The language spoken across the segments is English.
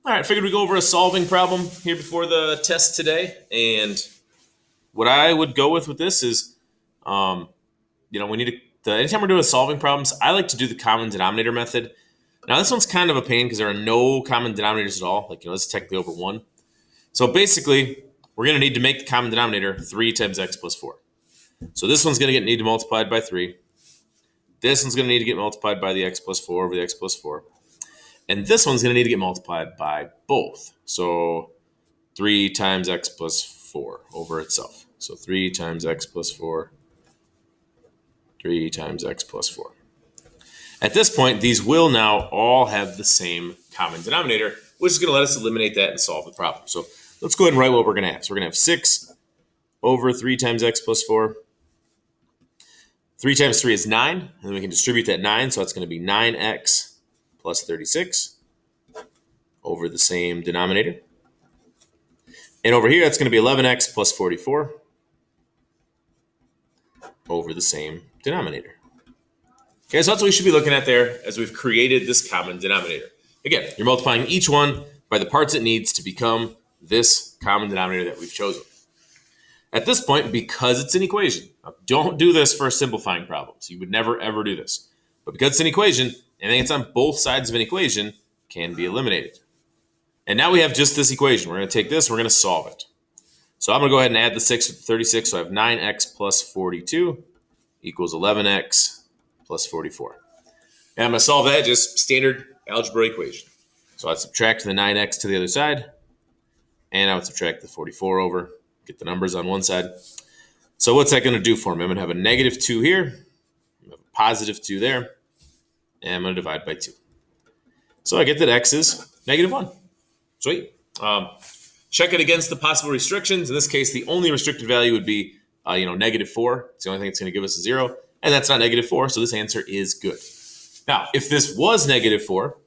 All right, figured we'd go over a solving problem here before the test today. And what I would go with this is, um, we need anytime we're doing solving problems, I like to do the common denominator method. Now, this one's kind of a pain because there are no common denominators at all. This is technically over 1. So basically, we're going to need to make the common denominator 3 times x plus 4. So this one's going to need to multiplied by 3. This one's going to need to get multiplied by the x plus 4 over the x plus 4. And this one's going to need to get multiplied by both. So 3 times x plus 4 over itself. So 3 times x plus 4, 3 times x plus 4. At this point, these will now all have the same common denominator, which is going to let us eliminate that and solve the problem. So let's go ahead and write what we're going to have. So we're going to have 6 over 3 times x plus 4. 3 times 3 is 9, and then we can distribute that 9, so it's going to be 9x plus 36 over the same denominator. And over here, that's going to be 11x plus 44 over the same denominator. Okay, so that's what we should be looking at there as we've created this common denominator. Again, you're multiplying each one by the parts it needs to become this common denominator that we've chosen. At this point, because it's an equation, now don't do this for simplifying problems. You would never, ever do this. But because it's an equation, anything that's on both sides of an equation can be eliminated. And now we have just this equation. We're going to take this, we're going to solve it. So I'm going to go ahead and add the 6 with 36. So I have 9x plus 42 equals 11x plus 44. And I'm going to solve that just standard algebra equation. So I'd subtract the 9x to the other side, and I would subtract the 44 over, get the numbers on one side. So what's that going to do for me? I'm going to have a negative 2 here, I'm going to have a positive 2 there, and I'm going to divide by 2. So I get that x is negative 1. Sweet. Check it against the possible restrictions. In this case, the only restricted value would be, negative 4. It's the only thing that's going to give us a 0. And that's not negative 4, so this answer is good. Now, if this was negative 4,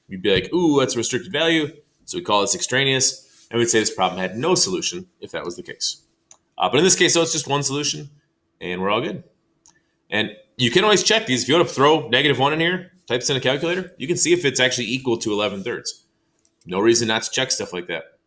we'd be like, ooh, that's a restricted value. So we call this extraneous. And we'd say this problem had no solution if that was the case. But in this case, though, it's just one solution, and we're all good. And you can always check these. If you want to throw negative 1 in here, type this in a calculator, you can see if it's actually equal to 11 thirds. No reason not to check stuff like that.